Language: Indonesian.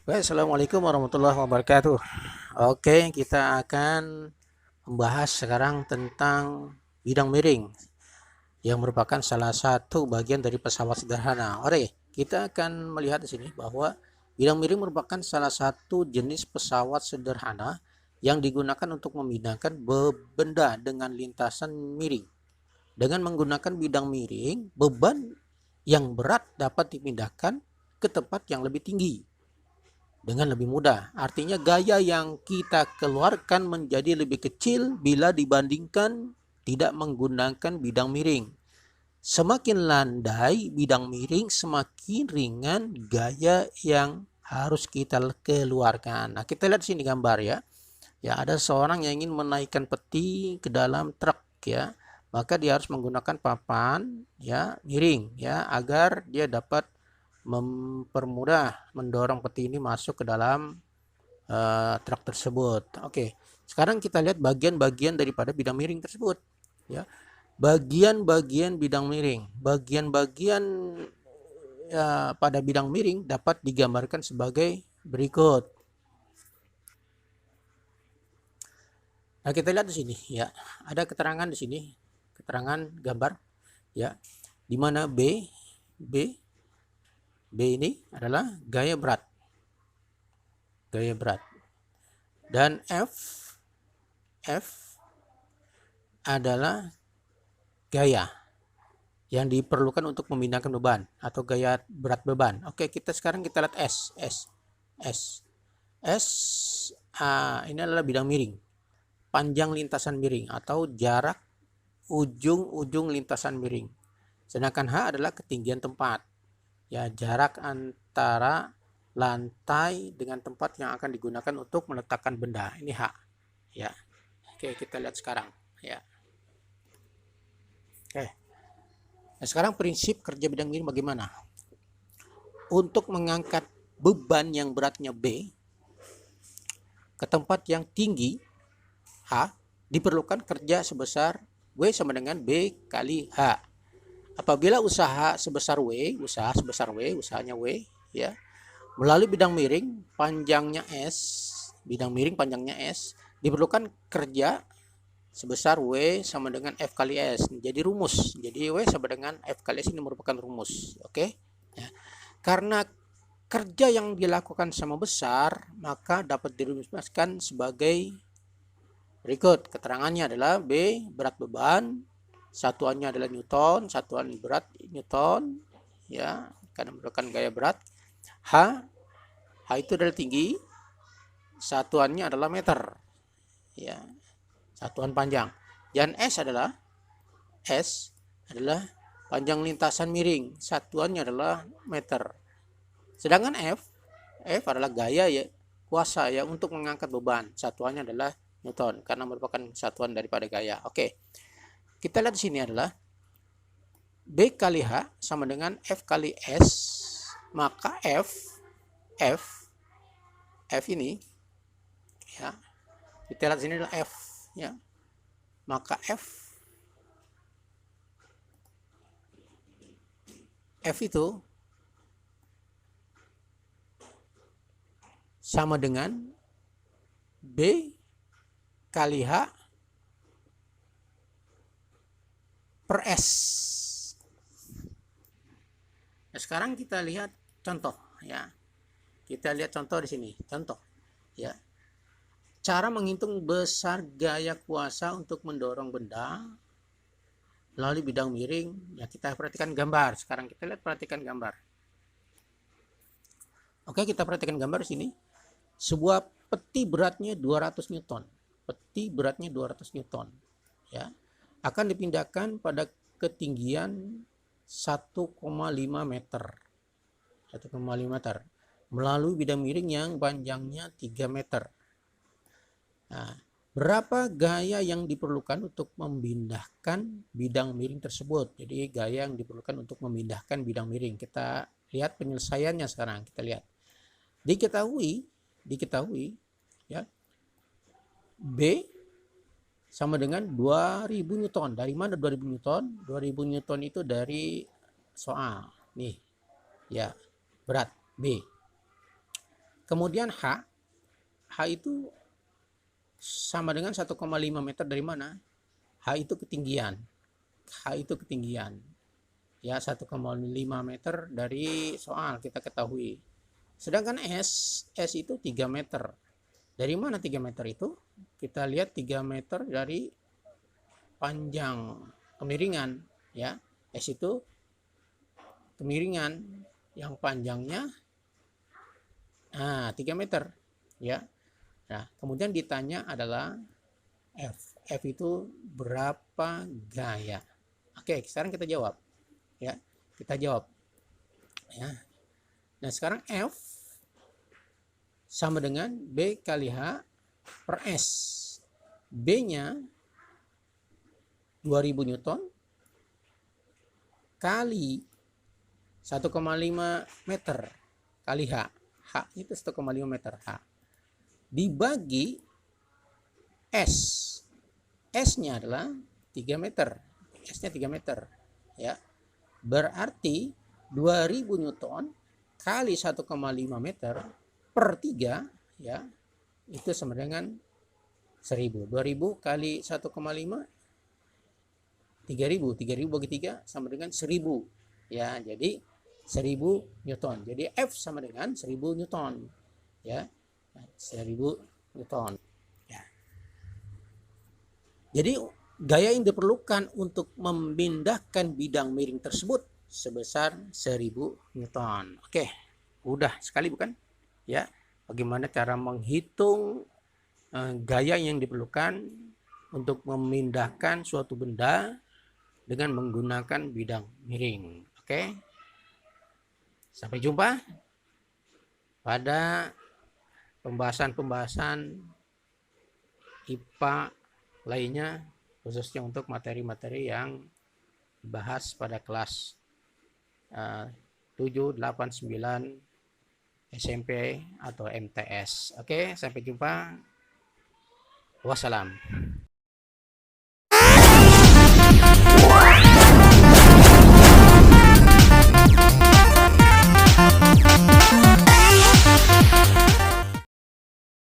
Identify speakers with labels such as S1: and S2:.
S1: Baik, assalamualaikum warahmatullahi wabarakatuh. Oke, kita akan membahas sekarang tentang bidang miring yang merupakan salah satu bagian dari pesawat sederhana. Oke, kita akan melihat di sini bahwa bidang miring merupakan salah satu jenis pesawat sederhana yang digunakan untuk memindahkan benda dengan lintasan miring. Dengan menggunakan bidang miring, beban yang berat dapat dipindahkan ke tempat yang lebih tinggi dengan lebih mudah. Artinya gaya yang kita keluarkan menjadi lebih kecil bila dibandingkan tidak menggunakan bidang miring. Semakin landai bidang miring, semakin ringan gaya yang harus kita keluarkan. Nah, kita lihat sini gambar ya. Ya, ada seorang yang ingin menaikkan peti ke dalam truk ya. Maka dia harus menggunakan papan ya miring ya agar dia dapat mempermudah mendorong peti ini masuk ke dalam truk tersebut. Oke, sekarang kita lihat bagian-bagian daripada bidang miring tersebut. Ya, bagian-bagian bidang miring, bagian-bagian pada bidang miring dapat digambarkan sebagai berikut. Nah, kita lihat di sini ya, ada keterangan di sini, keterangan gambar ya, di mana B ini adalah gaya berat. Dan F adalah gaya yang diperlukan untuk memindahkan beban atau gaya berat beban. Oke, sekarang kita lihat S ini adalah bidang miring, panjang lintasan miring atau jarak ujung-ujung lintasan miring. Sedangkan H adalah ketinggian tempat. Ya, jarak antara lantai dengan tempat yang akan digunakan untuk meletakkan benda. Ini H. Ya. Oke, kita lihat sekarang, ya. Oke. Nah, sekarang prinsip kerja bidang miring bagaimana? Untuk mengangkat beban yang beratnya B ke tempat yang tinggi H, diperlukan kerja sebesar W sama dengan B kali H. Apabila usahanya W ya, melalui bidang miring panjangnya S, diperlukan kerja sebesar W sama dengan F kali S. Jadi rumus. Jadi W sama dengan F kali S ini merupakan rumus. Oke. Ya. Karena kerja yang dilakukan sama besar, maka dapat dirumuskan sebagai berikut. Keterangannya adalah B berat beban, satuannya adalah Newton, satuan berat Newton ya, karena merupakan gaya berat. H itu adalah tinggi, satuannya adalah meter ya, satuan panjang. Dan S adalah panjang lintasan miring, satuannya adalah meter. Sedangkan F adalah gaya ya, kuasa ya untuk mengangkat beban, satuannya adalah Newton karena merupakan satuan daripada gaya. Oke. Kita lihat di sini adalah B kali H sama dengan F kali S, maka F ini ya, kita lihat di sini adalah F ya, maka F itu sama dengan B kali H per S. Nah, sekarang kita lihat contoh ya. Kita lihat contoh di sini, contoh ya. Cara menghitung besar gaya kuasa untuk mendorong benda melalui bidang miring. Ya, kita perhatikan gambar. Sekarang kita lihat, perhatikan gambar. Oke, kita perhatikan gambar di sini. Sebuah peti beratnya 200 Newton. Peti beratnya 200 Newton. Ya. Akan dipindahkan pada ketinggian 1,5 meter. 1,5 meter melalui bidang miring yang panjangnya 3 meter. Nah, berapa gaya yang diperlukan untuk memindahkan bidang miring tersebut? Jadi gaya yang diperlukan untuk memindahkan bidang miring. Kita lihat penyelesaiannya sekarang. Kita lihat. Diketahui ya, B sama dengan 2000 Newton. Dari mana 2000 Newton? 2000 Newton itu dari soal. Nih. Ya, berat B. Kemudian H itu sama dengan 1,5 meter dari mana? H itu ketinggian. Ya, 1,5 meter dari soal kita ketahui. Sedangkan S itu 3 meter. Dari mana 3 meter itu? Kita lihat 3 meter dari panjang kemiringan, ya. S itu kemiringan yang panjangnya 3 meter, ya. Nah, kemudian ditanya adalah F itu berapa gaya? Oke, sekarang kita jawab. Ya, kita jawab. Ya. Nah, sekarang F sama dengan B kali H per S. B-nya 2000 Newton kali 1,5 meter kali H. H itu 1,5 meter H. Dibagi S. S-nya adalah 3 meter. S-nya 3 meter. Ya. Berarti 2000 Newton kali 1,5 meter per 3, ya, itu sama dengan 1000. 2000 kali 1,5 3000 bagi 3 sama dengan 1000, ya. Jadi 1000 Newton. Jadi F sama dengan 1000 Newton, ya. 1000 Newton, ya. Jadi gaya yang diperlukan untuk memindahkan bidang miring tersebut sebesar 1000 Newton. Oke, udah sekali bukan? Ya, bagaimana cara menghitung gaya yang diperlukan untuk memindahkan suatu benda dengan menggunakan bidang miring. Oke. Sampai jumpa pada pembahasan IPA lainnya, khususnya untuk materi-materi yang dibahas pada kelas 7, 8, 9 SMP atau MTS. Oke, sampai jumpa. Wassalam.